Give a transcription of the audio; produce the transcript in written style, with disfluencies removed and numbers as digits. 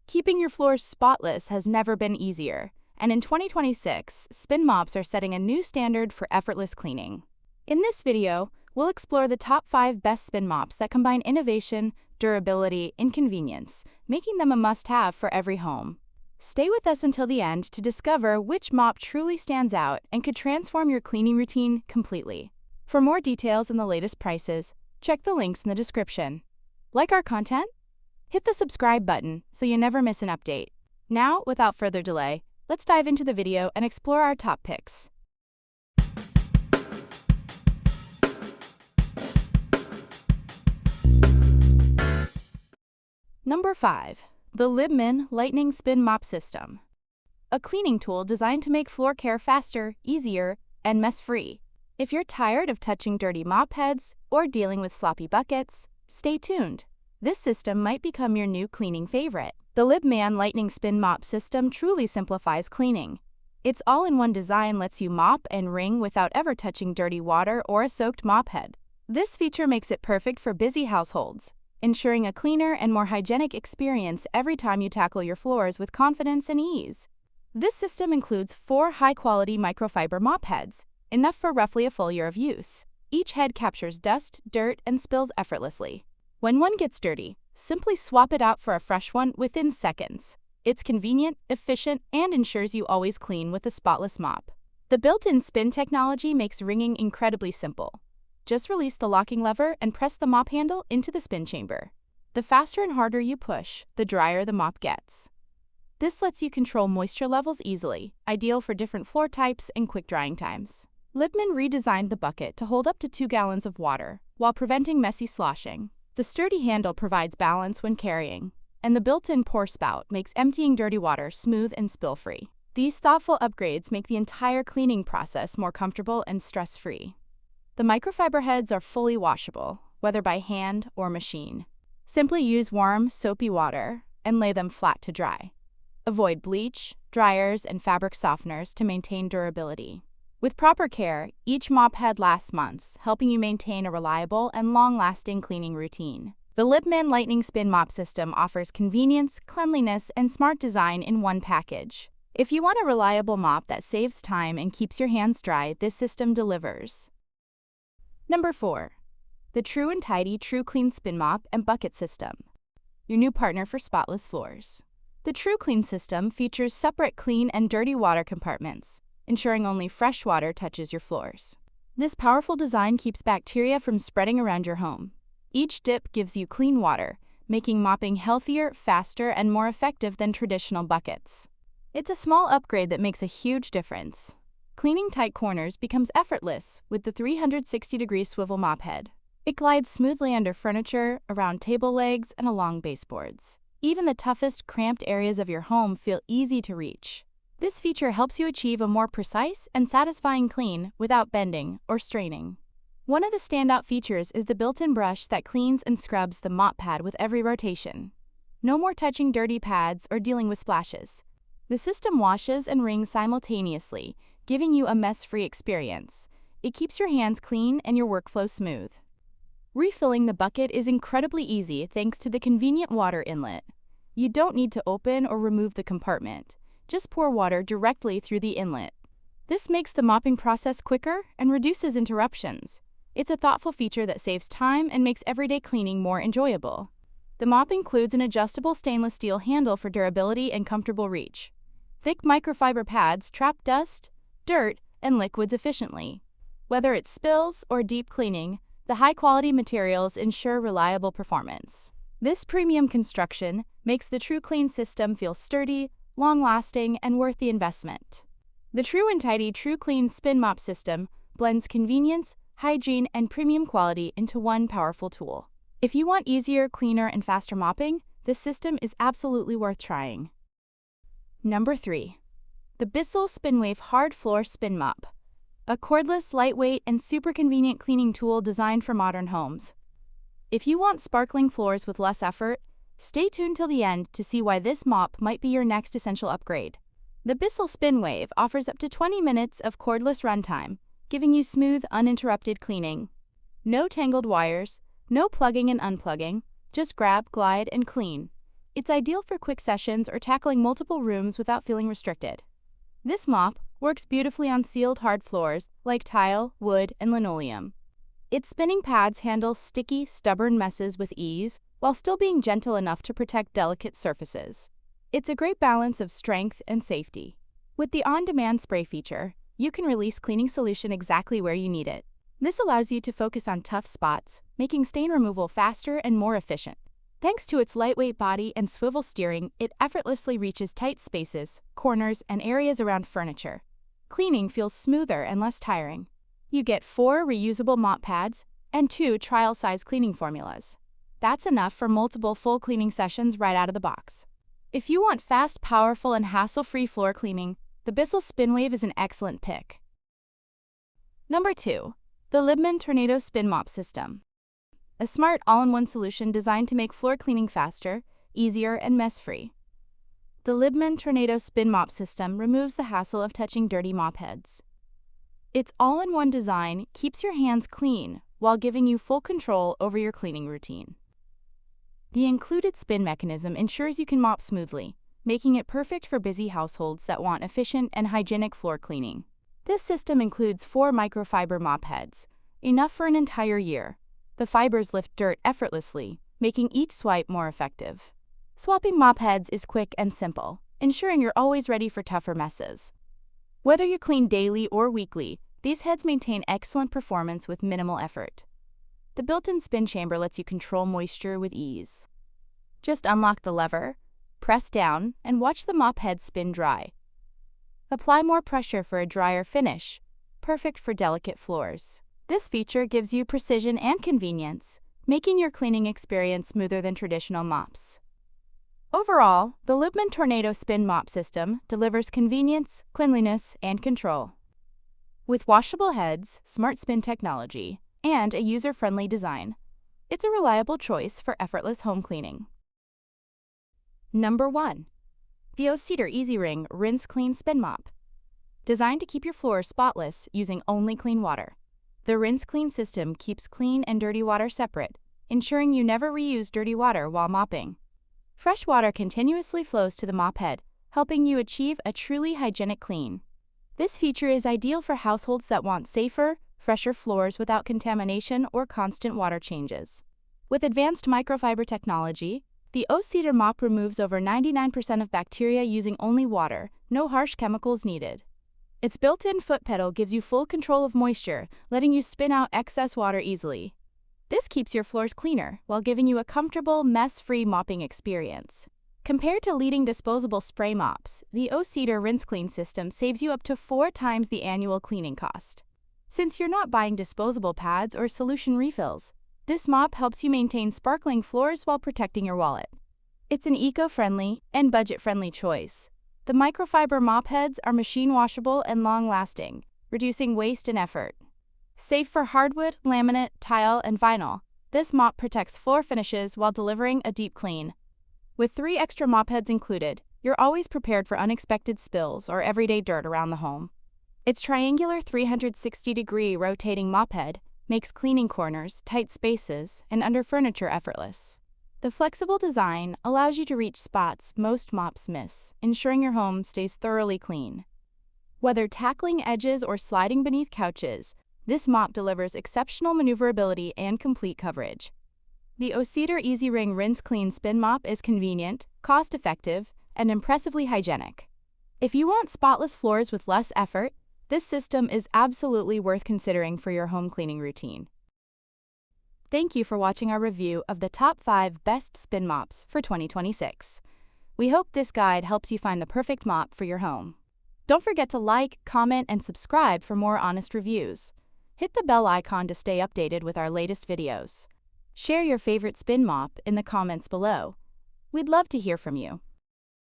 Keeping your floors spotless has never been easier, and in 2026, Spin Mops are setting a new standard for effortless cleaning. In this video, we'll explore the top 5 best Spin Mops that combine innovation, durability, and convenience, making them a must-have for every home. Stay with us until the end to discover which mop truly stands out and could transform your cleaning routine completely. For more details and the latest prices, check the links in the description. Like our content? Hit the subscribe button so you never miss an update. Now, without further delay, let's dive into the video and explore our top picks. Number 5. The Libman Lightning Spin Mop System. A cleaning tool designed to make floor care faster, easier, and mess-free. If you're tired of touching dirty mop heads or dealing with sloppy buckets, stay tuned. This system might become your new cleaning favorite. The Libman Lightning Spin Mop System truly simplifies cleaning. Its all-in-one design lets you mop and wring without ever touching dirty water or a soaked mop head. This feature makes it perfect for busy households, ensuring a cleaner and more hygienic experience every time you tackle your floors with confidence and ease. This system includes 4 high-quality microfiber mop heads, enough for roughly a full year of use. Each head captures dust, dirt, and spills effortlessly. When one gets dirty, simply swap it out for a fresh one within seconds. It's convenient, efficient, and ensures you always clean with a spotless mop. The built-in spin technology makes wringing incredibly simple. Just release the locking lever and press the mop handle into the spin chamber. The faster and harder you push, the drier the mop gets. This lets you control moisture levels easily, ideal for different floor types and quick drying times. Libman redesigned the bucket to hold up to 2 gallons of water, while preventing messy sloshing. The sturdy handle provides balance when carrying, and the built-in pour spout makes emptying dirty water smooth and spill-free. These thoughtful upgrades make the entire cleaning process more comfortable and stress-free. The microfiber heads are fully washable, whether by hand or machine. Simply use warm, soapy water and lay them flat to dry. Avoid bleach, dryers, and fabric softeners to maintain durability. With proper care, each mop head lasts months, helping you maintain a reliable and long-lasting cleaning routine. The Libman Lightning Spin Mop System offers convenience, cleanliness, and smart design in one package. If you want a reliable mop that saves time and keeps your hands dry, this system delivers. Number 4. The True and Tidy TrueClean Spin Mop and Bucket System. Your new partner for spotless floors. The TrueClean system features separate clean and dirty water compartments, ensuring only fresh water touches your floors. This powerful design keeps bacteria from spreading around your home. Each dip gives you clean water, making mopping healthier, faster, and more effective than traditional buckets. It's a small upgrade that makes a huge difference. Cleaning tight corners becomes effortless with the 360-degree swivel mop head. It glides smoothly under furniture, around table legs, and along baseboards. Even the toughest, cramped areas of your home feel easy to reach. This feature helps you achieve a more precise and satisfying clean without bending or straining. One of the standout features is the built-in brush that cleans and scrubs the mop pad with every rotation. No more touching dirty pads or dealing with splashes. The system washes and wrings simultaneously, giving you a mess-free experience. It keeps your hands clean and your workflow smooth. Refilling the bucket is incredibly easy thanks to the convenient water inlet. You don't need to open or remove the compartment. Just pour water directly through the inlet. This makes the mopping process quicker and reduces interruptions. It's a thoughtful feature that saves time and makes everyday cleaning more enjoyable. The mop includes an adjustable stainless steel handle for durability and comfortable reach. Thick microfiber pads trap dust, dirt, and liquids efficiently. Whether it's spills or deep cleaning, the high-quality materials ensure reliable performance. This premium construction makes the TrueClean system feel sturdy, long-lasting, and worth the investment. The True and Tidy TrueClean Spin Mop System blends convenience, hygiene, and premium quality into one powerful tool. If you want easier, cleaner, and faster mopping, this system is absolutely worth trying. Number 3. The BISSELL SpinWave Hard Floor Spin Mop. A cordless, lightweight, and super convenient cleaning tool designed for modern homes. If you want sparkling floors with less effort, stay tuned till the end to see why this mop might be your next essential upgrade. The BISSELL SpinWave offers up to 20 minutes of cordless runtime, giving you smooth, uninterrupted cleaning. No tangled wires, no plugging and unplugging, just grab, glide, and clean. It's ideal for quick sessions or tackling multiple rooms without feeling restricted. This mop works beautifully on sealed hard floors like tile, wood, and linoleum. Its spinning pads handle sticky, stubborn messes with ease while still being gentle enough to protect delicate surfaces. It's a great balance of strength and safety. With the on-demand spray feature, you can release cleaning solution exactly where you need it. This allows you to focus on tough spots, making stain removal faster and more efficient. Thanks to its lightweight body and swivel steering, it effortlessly reaches tight spaces, corners, and areas around furniture. Cleaning feels smoother and less tiring. You get 4 reusable mop pads and 2 trial-size cleaning formulas. That's enough for multiple full cleaning sessions right out of the box. If you want fast, powerful, and hassle-free floor cleaning, the BISSELL SpinWave is an excellent pick. Number 2. The Libman Tornado Spin Mop System. A smart all-in-one solution designed to make floor cleaning faster, easier, and mess-free. The Libman Tornado Spin Mop System removes the hassle of touching dirty mop heads. Its all-in-one design keeps your hands clean while giving you full control over your cleaning routine. The included spin mechanism ensures you can mop smoothly, making it perfect for busy households that want efficient and hygienic floor cleaning. This system includes 4 microfiber mop heads, enough for an entire year. The fibers lift dirt effortlessly, making each swipe more effective. Swapping mop heads is quick and simple, ensuring you're always ready for tougher messes. Whether you clean daily or weekly, these heads maintain excellent performance with minimal effort. The built-in spin chamber lets you control moisture with ease. Just unlock the lever, press down, and watch the mop head spin dry. Apply more pressure for a drier finish, perfect for delicate floors. This feature gives you precision and convenience, making your cleaning experience smoother than traditional mops. Overall, the Libman Tornado Spin Mop System delivers convenience, cleanliness, and control. With washable heads, smart spin technology, and a user-friendly design, it's a reliable choice for effortless home cleaning. Number 1. The O-Cedar EasyWring RinseClean Spin Mop. Designed to keep your floors spotless using only clean water. The RinseClean system keeps clean and dirty water separate, ensuring you never reuse dirty water while mopping. Fresh water continuously flows to the mop head, helping you achieve a truly hygienic clean. This feature is ideal for households that want safer, fresher floors without contamination or constant water changes. With advanced microfiber technology, the O-Cedar mop removes over 99% of bacteria using only water, no harsh chemicals needed. Its built-in foot pedal gives you full control of moisture, letting you spin out excess water easily. This keeps your floors cleaner while giving you a comfortable, mess-free mopping experience. Compared to leading disposable spray mops, the O-Cedar RinseClean system saves you up to 4 times the annual cleaning cost. Since you're not buying disposable pads or solution refills, this mop helps you maintain sparkling floors while protecting your wallet. It's an eco-friendly and budget-friendly choice. The microfiber mop heads are machine washable and long-lasting, reducing waste and effort. Safe for hardwood, laminate, tile, and vinyl, this mop protects floor finishes while delivering a deep clean. With 3 extra mop heads included, you're always prepared for unexpected spills or everyday dirt around the home. Its triangular 360-degree rotating mop head makes cleaning corners, tight spaces, and under furniture effortless. The flexible design allows you to reach spots most mops miss, ensuring your home stays thoroughly clean. Whether tackling edges or sliding beneath couches, this mop delivers exceptional maneuverability and complete coverage. The O-Cedar EasyWring RinseClean Spin Mop is convenient, cost-effective, and impressively hygienic. If you want spotless floors with less effort, this system is absolutely worth considering for your home cleaning routine. Thank you for watching our review of the top 5 best spin mops for 2026. We hope this guide helps you find the perfect mop for your home. Don't forget to like, comment, and subscribe for more honest reviews. Hit the bell icon to stay updated with our latest videos. Share your favorite spin mop in the comments below. We'd love to hear from you.